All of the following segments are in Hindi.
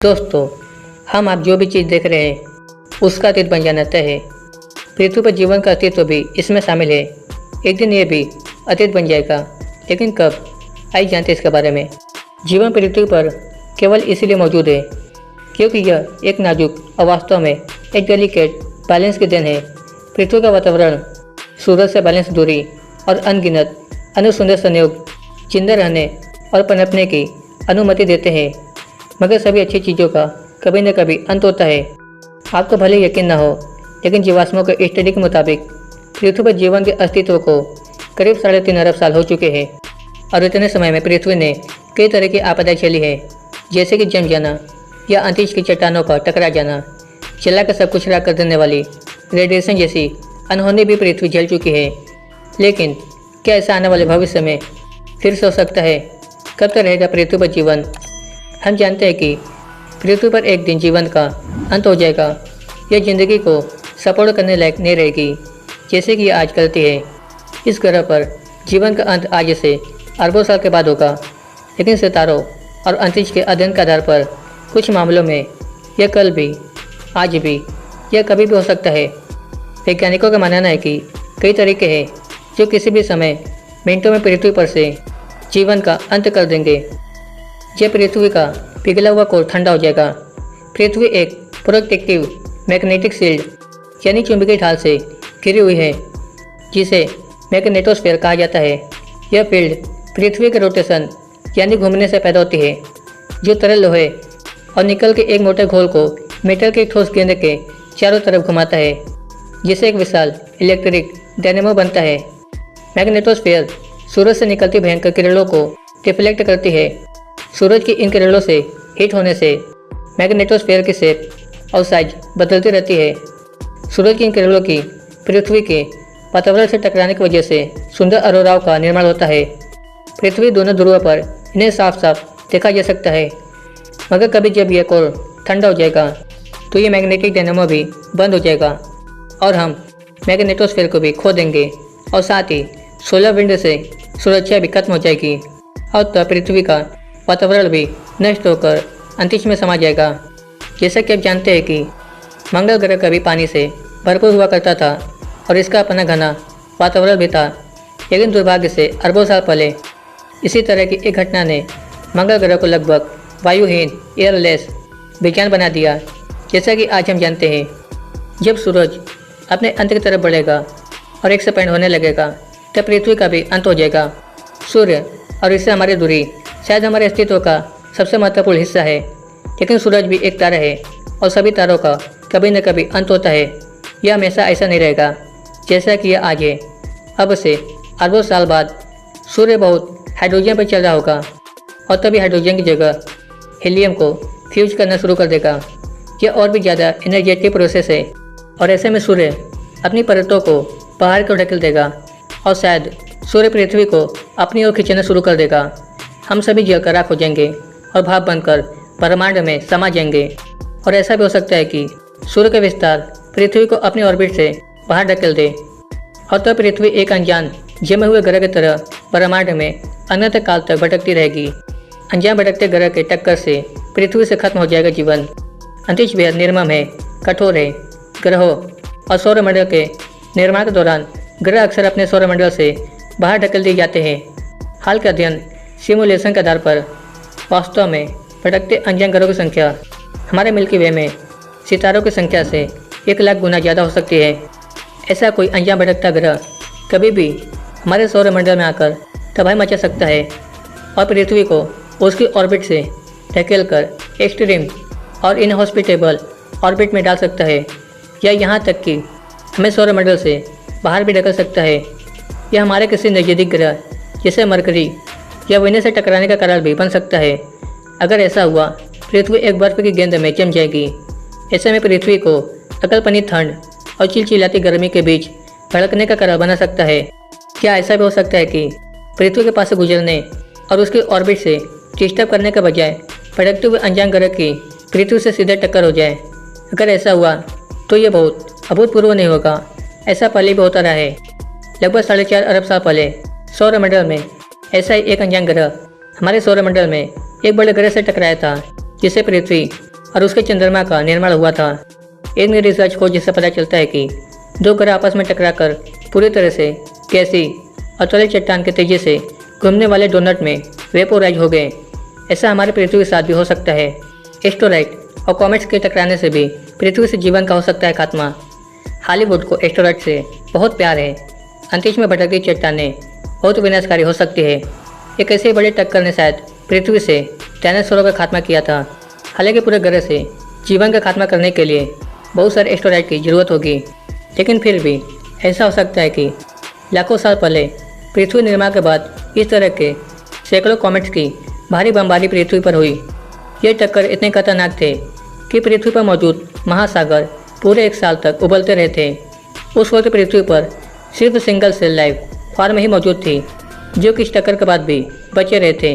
दोस्तों, हम आप जो भी चीज़ देख रहे हैं उसका अतीत बन जाना तय है। पृथ्वी पर जीवन का अस्तित्व भी इसमें शामिल है। एक दिन ये भी अतीत बन जाएगा, लेकिन कब, आइए जानते हैं इसके बारे में। जीवन पृथ्वी पर केवल इसीलिए मौजूद है क्योंकि यह एक नाजुक और वास्तव में एक डेलिकेट बैलेंस की देन है। पृथ्वी का वातावरण सूरज से बैलेंस दूरी और अनगिनत अनुसुंदर संयोग जिंदा रहने और पनपने की अनुमति देते हैं। मगर सभी अच्छी चीज़ों का कभी न कभी अंत होता है। आपको भले यकीन न हो, लेकिन जीवाश्मों के स्टडी के मुताबिक पृथ्वी पर जीवन के अस्तित्व को करीब 3.5 अरब साल हो चुके हैं और इतने समय में पृथ्वी ने कई तरह की आपदाएं झेली हैं, जैसे कि जम जाना या अंतरिक्ष की चट्टानों का टकरा जाना, जला कर सब कुछ राख कर देने वाली रेडिएशन जैसी अनहोनी भी पृथ्वी झेल चुकी है। लेकिन क्या ऐसा आने वाले भविष्य में फिर से हो सकता है? कब तक रहेगा पृथ्वी पर जीवन? हम जानते हैं कि पृथ्वी पर एक दिन जीवन का अंत हो जाएगा। यह जिंदगी को सपोर्ट करने लायक नहीं रहेगी, जैसे कि आज करती है। इस ग्रह पर जीवन का अंत आज से अरबों साल के बाद होगा, लेकिन सितारों और अंतरिक्ष के अध्ययन के आधार पर कुछ मामलों में यह कल भी, आज भी, यह कभी भी हो सकता है। वैज्ञानिकों का मानना है कि कई तरीके हैं जो किसी भी समय मिनटों में पृथ्वी पर से जीवन का अंत कर देंगे। जब पृथ्वी का पिघला हुआ कोर ठंडा हो जाएगा, पृथ्वी एक प्रोटेक्टिव मैग्नेटिक शील्ड यानी चुंबकीय ढाल से घिरी हुई है, जिसे मैग्नेटोस्फीयर कहा जाता है। यह फील्ड पृथ्वी के रोटेशन यानी घूमने से पैदा होती है, जो तरल लोहे और निकल के एक मोटे घोल को मेटल के ठोस गेंद के चारों तरफ घुमाता है, जिससे एक विशाल इलेक्ट्रिक डायनेमो बनता है। मैग्नेटोस्फीयर सूरज से निकलती भयंकर किरणों को रिफ्लेक्ट करती है। सूरज की इन किरणों से हिट होने से मैग्नेटोस्फीयर की शेप और साइज बदलती रहती है। सूरज की इन किरणों की पृथ्वी के वातावरण से टकराने की वजह से सुंदर अरोराओं का निर्माण होता है। पृथ्वी दोनों ध्रुवों पर इन्हें साफ साफ देखा जा सकता है। मगर कभी जब यह कोर ठंडा हो जाएगा तो ये मैग्नेटिक डायनेमो भी बंद हो जाएगा और हम मैग्नेटोस्फीयर को भी खो देंगे, और साथ ही सोलर विंड से सुरक्षा भी खत्म हो जाएगी और तब पृथ्वी का वातावरण भी नष्ट होकर अंतरिक्ष में समा जाएगा। जैसा कि आप जानते हैं कि मंगल ग्रह कभी पानी से भरपूर हुआ करता था और इसका अपना घना वातावरण भी था, लेकिन दुर्भाग्य से अरबों साल पहले इसी तरह की एक घटना ने मंगल ग्रह को लगभग वायुहीन, एयरलेस विज्ञान बना दिया। जैसा कि आज हम जानते हैं, जब सूरज अपने अंत की तरफ बढ़ेगा और एक्सपेंड होने लगेगा, तब पृथ्वी का भी अंत हो जाएगा। सूर्य और इससे हमारी दूरी शायद हमारे अस्तित्व का सबसे महत्वपूर्ण हिस्सा है, लेकिन सूरज भी एक तारा है और सभी तारों का कभी न कभी अंत होता है। यह हमेशा ऐसा नहीं रहेगा जैसा कि यह आज है। अब से अरबों साल बाद सूर्य बहुत हाइड्रोजन पर चल रहा होगा और तभी हाइड्रोजन की जगह हीलियम को फ्यूज करना शुरू कर देगा। यह और भी ज़्यादा एनर्जेटिक प्रोसेस है और ऐसे में सूर्य अपनी परतों को बाहर को ढकेल देगा और शायद सूर्य पृथ्वी को अपनी ओर खींचना शुरू कर देगा। हम सभी जलकर राख हो जाएंगे और भाप बनकर ब्रह्मांड में समा जाएंगे। और ऐसा भी हो सकता है कि सूर्य का विस्तार पृथ्वी को अपनी ऑर्बिट से बाहर ढकेल दे और तब पृथ्वी एक अनजान जमे हुए ग्रह की तरह ब्रह्मांड में अनंत काल तक भटकती रहेगी। अनजान भटकते ग्रह के टक्कर से पृथ्वी से खत्म हो जाएगा जीवन। अंतरिक्ष बेहद निर्मम है, कठोर है। ग्रहों और सौरमंडल के निर्माण के दौरान ग्रह अक्सर अपने सौरमंडल से बाहर ढकेल दिए जाते हैं। हाल के अध्ययन सिमुलेशन के आधार पर वास्तव में भटकते अनजान ग्रहों की संख्या हमारे मिल्की वे में सितारों की संख्या से 1 लाख गुना ज़्यादा हो सकती है। ऐसा कोई अनजान भटकता ग्रह कभी भी हमारे सौरमंडल में आकर तबाही मचा सकता है और पृथ्वी को उसकी ऑर्बिट से ढकेल कर एक्सट्रीम और इनहॉस्पिटेबल ऑर्बिट में डाल सकता है, या यहाँ तक कि हमें सौरमंडल से बाहर भी ढकेल सकता है। यह हमारे किसी नज़दीक ग्रह जैसे मरकरी या वेनस से टकराने का कारण भी बन सकता है। अगर ऐसा हुआ, पृथ्वी एक बर्फ की गेंद में जम जाएगी। ऐसे में पृथ्वी को अकल्पनीय ठंड और चिलचिलाती गर्मी के बीच भड़कने का कारण बना सकता है। क्या ऐसा भी हो सकता है कि पृथ्वी के पास से गुजरने और उसकी ऑर्बिट से डिस्टर्ब करने के बजाय भड़कते हुए अनजान ग्रह की पृथ्वी से सीधे टक्कर हो जाए? अगर ऐसा हुआ तो ये बहुत अभूतपूर्व नहीं होगा। ऐसा पहले भी होता रहा है। लगभग 4.5 अरब साल पहले सौरमंडल में ऐसा ही एक अनजान ग्रह हमारे सौरमंडल में एक बड़े ग्रह से टकराया था, जिसे पृथ्वी और उसके चंद्रमा का निर्माण हुआ था। एक नई रिसर्च खोज जिससे पता चलता है कि दो ग्रह आपस में टकराकर पूरी तरह से गैसी और तरल चट्टान के तेजी से घूमने वाले डोनट में वेपोराइज हो गए। ऐसा हमारे पृथ्वी के साथ भी हो सकता है। एस्टेरॉइड और कॉमेट्स के टकराने से भी पृथ्वी से जीवन का हो सकता है खात्मा। हॉलीवुड को एस्टेरॉइड से बहुत प्यार है। अंतरिक्ष में भटकती चट्टानें बहुत विनाशकारी हो सकती है। एक ऐसे बड़े टक्कर ने शायद पृथ्वी से डायनासोरों का खात्मा किया था। हालांकि पूरे ग्रह से जीवन का खात्मा करने के लिए बहुत सारे एस्टेरॉइड की जरूरत होगी, लेकिन फिर भी ऐसा हो सकता है कि लाखों साल पहले पृथ्वी निर्माण के बाद इस तरह के सैकड़ों कॉमेट्स की भारी बमबारी पृथ्वी पर हुई। ये टक्कर इतने खतरनाक थे कि पृथ्वी पर मौजूद महासागर पूरे एक साल तक उबलते रहे थे। उस वक्त पृथ्वी पर सिर्फ सिंगल सेल लाइफ फॉर्म ही मौजूद थी, जो कि इस टक्कर के बाद भी बचे रहे थे।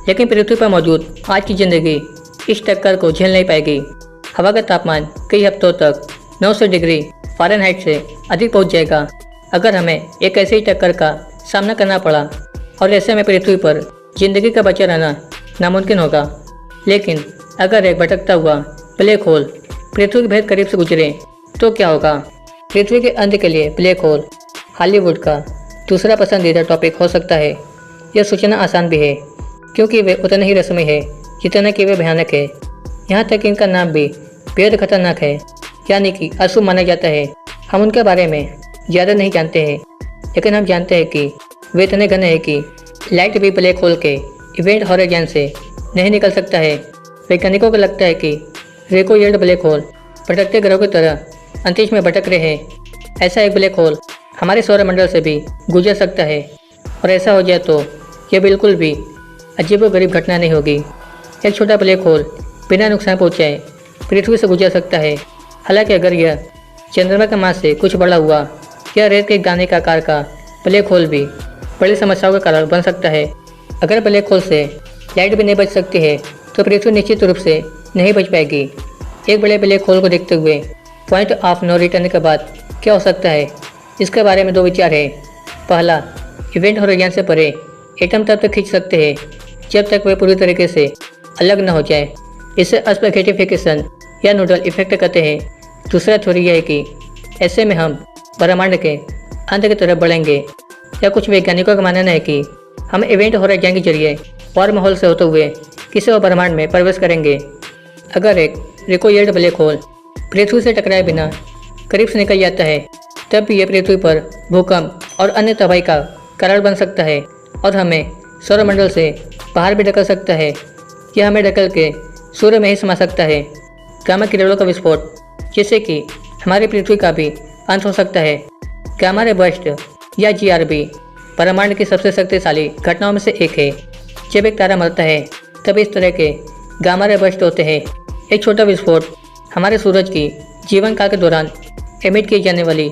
लेकिन पृथ्वी पर मौजूद आज की ज़िंदगी इस टक्कर को झेल नहीं पाएगी। हवा का तापमान कई हफ्तों तक 900 डिग्री फ़ारेनहाइट से अधिक पहुंच जाएगा अगर हमें एक ऐसे ही टक्कर का सामना करना पड़ा, और ऐसे में पृथ्वी पर ज़िंदगी का बचा रहना नामुमकिन होगा। लेकिन अगर एक भटकता हुआ ब्लैक होल पृथ्वी के बहुत करीब से गुजरे तो क्या होगा? पृथ्वी के अंत के लिए ब्लैक होल हॉलीवुड का दूसरा पसंदीदा टॉपिक हो सकता है। यह सोचना आसान भी है क्योंकि वे उतने ही रस्मी है जितना कि वे भयानक है। यहाँ तक इनका नाम भी बेहद खतरनाक है, यानी कि अशुभ माना जाता है। हम उनके बारे में ज़्यादा नहीं जानते हैं, लेकिन हम जानते हैं कि वे इतने घने हैं कि लाइट भी ब्लैक होल के इवेंट हॉरिजॉन से नहीं निकल सकता है। वैज्ञानिकों को लगता है कि रेकोयर्ड ब्लैक होल भटकते ग्रहों की तरह अंतरिक्ष में भटक रहे हैं। ऐसा एक ब्लैक होल हमारे सौरमंडल से भी गुजर सकता है, और ऐसा हो जाए तो यह बिल्कुल भी अजीबोगरीब घटना नहीं होगी। एक छोटा ब्लैक होल बिना नुकसान पहुंचाए पृथ्वी से गुजर सकता है। हालांकि अगर यह चंद्रमा के मास से कुछ बड़ा हुआ, यह रेत के दाने का आकार का ब्लैक होल भी बड़ी समस्याओं का कारण बन सकता है। अगर ब्लैक होल से लाइट भी नहीं बच सकती है तो पृथ्वी निश्चित रूप से नहीं बच पाएगी। एक बड़े ब्लैक होल को देखते हुए पॉइंट ऑफ नो रिटर्न के बाद क्या हो सकता है, इसके बारे में दो विचार है। पहला, इवेंट हॉरिजॉन से परे एटम तब तक खींच सकते हैं जब तक वे पूरी तरीके से अलग न हो जाए। इसे स्पेगेटिफिकेशन या नूडल इफेक्ट कहते हैं। दूसरा थ्योरी यह है कि ऐसे में हम ब्रह्मांड के अंत की तरफ बढ़ेंगे, या कुछ वैज्ञानिकों का मानना है कि हम इवेंट हॉरिजॉन के जरिए वार्म होल से होते हुए किसी और ब्रह्मांड में प्रवेश करेंगे। अगर एक रेकोयर्ड ब्लैक होल पृथ्वी से टकराए बिना करीब से निकल जाता है, तब भी यह पृथ्वी पर भूकंप और अन्य तबाही का कारण बन सकता है और हमें सौरमंडल से बाहर भी ढकेल सकता है। यह हमें ढकेल के सूर्य में ही समा सकता है। गामा किरणों का विस्फोट, जिससे कि हमारी पृथ्वी का भी अंत हो सकता है। गामा रे बर्स्ट या GRB ब्रह्मांड की सबसे शक्तिशाली घटनाओं में से एक है। जब एक तारा मरता है तब इस तरह के गामा रे बर्स्ट होते हैं। एक छोटा विस्फोट हमारे सूरज की जीवन काल के दौरान एमिट की जाने वाली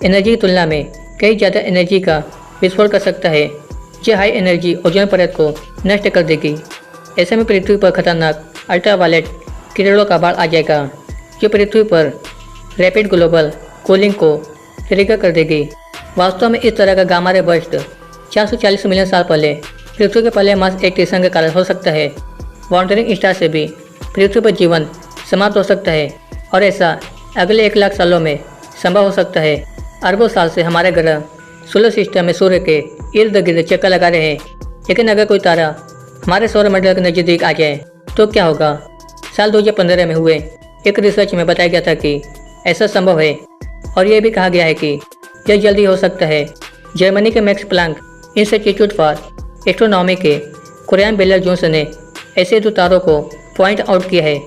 एनर्जी की तुलना में कई ज़्यादा एनर्जी का विस्फोट कर सकता है, जो हाई एनर्जी ओजोन परत को नष्ट कर देगी। ऐसे में पृथ्वी पर खतरनाक अल्ट्रावायलेट किरणों का बाढ़ आ जाएगा, जो पृथ्वी पर रैपिड ग्लोबल कूलिंग को ट्रिगर कर देगी। वास्तव में इस तरह का गामा रे बर्स्ट 440 मिलियन साल पहले पृथ्वी के पहले मास एक्टिवेशन के कारण हो सकता है। वांडरिंग स्टार से भी पृथ्वी पर जीवन समाप्त हो सकता है, और ऐसा अगले 1 लाख सालों में संभव हो सकता है। अरबों साल से हमारे ग्रह सोलर सिस्टम में सूर्य के इर्द गिर्द चक्कर लगा रहे हैं, लेकिन अगर कोई तारा हमारे सौरमंडल के नज़दीक आ जाए तो क्या होगा? साल 2015 में हुए एक रिसर्च में बताया गया था कि ऐसा संभव है, और यह भी कहा गया है कि यह जल्दी हो सकता है। जर्मनी के max Planck institute for astronomy के कुरियन बेलर जोन्स ने ऐसे दो तारों को पॉइंट आउट किया है,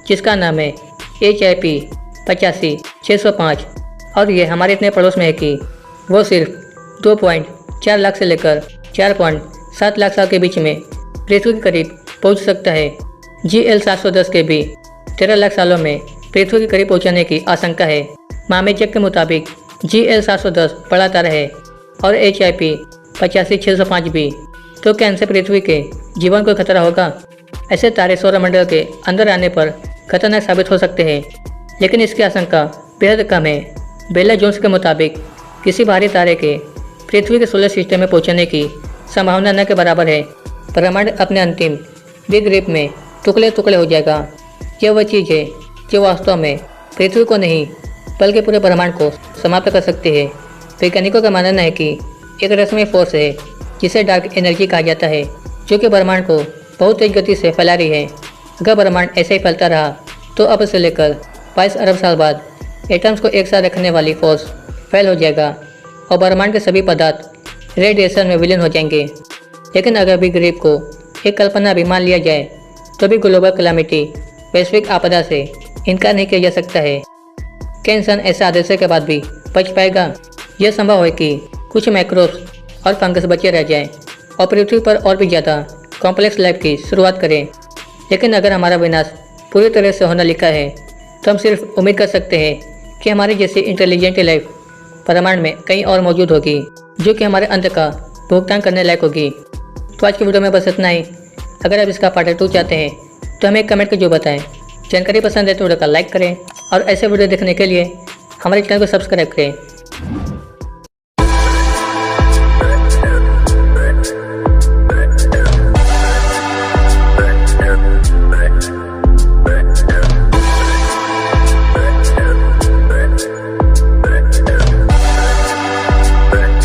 जिसका नाम है HIP 85-605, और ये हमारे इतने पड़ोस में है कि वो सिर्फ 2.4 लाख से लेकर 4.7 लाख साल के बीच में पृथ्वी के करीब पहुंच सकता है। GL 710 के भी 13 लाख सालों में पृथ्वी के करीब पहुंचने की आशंका है। मामेजक के मुताबिक GL 710 बड़ा तारा है और HIP 85-605 भी। तो क्या इनसे पृथ्वी के जीवन को खतरा होगा? ऐसे तारे सौरमंडल के अंदर आने पर खतरनाक साबित हो सकते हैं, लेकिन इसकी आशंका बेहद कम है। बेला जोन्स के मुताबिक किसी भारी तारे के पृथ्वी के सोलर सिस्टम में पहुंचने की संभावना न के बराबर है। ब्रह्मांड अपने अंतिम बिग रिप में टुकड़े टुकड़े हो जाएगा। यह वह चीज़ है जो वास्तव में पृथ्वी को नहीं बल्कि पूरे ब्रह्मांड को समाप्त कर सकती है। वैज्ञानिकों का मानना है कि एक रहस्यमय फोर्स है जिसे डार्क एनर्जी कहा जाता है, जो कि ब्रह्मांड को बहुत तेज गति से फैला रही है। अगर ब्रह्मांड ऐसे ही फैलता रहा तो अब से लेकर 22 अरब साल बाद एटम्स को एक साथ रखने वाली फोर्स फेल हो जाएगा और ब्रह्मांड के सभी पदार्थ रेडिएशन में विलीन हो जाएंगे। लेकिन अगर बिग रिप को एक कल्पना भी मान लिया जाए तो भी ग्लोबल कैलामिटी, वैश्विक आपदा से इनकार नहीं किया जा सकता है। क्या इंसान ऐसे हादसे के बाद भी बच पाएगा? यह संभव है कि कुछ माइक्रोब्स और फंगस बचे रह जाएं और पृथ्वी पर और भी ज़्यादा कॉम्प्लेक्स लाइफ की शुरुआत करें। लेकिन अगर हमारा विनाश पूरी तरह से होना लिखा है तो हम सिर्फ उम्मीद कर सकते हैं कि हमारे जैसी इंटेलिजेंट लाइफ ब्रह्मांड में कहीं और मौजूद होगी, जो कि हमारे अंत का भुगतान करने लायक होगी। तो आज की वीडियो में बस इतना ही। अगर आप इसका पार्ट 2 चाहते हैं तो हमें एक कमेंट कर जो बताएं। जानकारी पसंद है तो वीडियो का लाइक करें और ऐसे वीडियो देखने के लिए हमारे चैनल को सब्सक्राइब करें।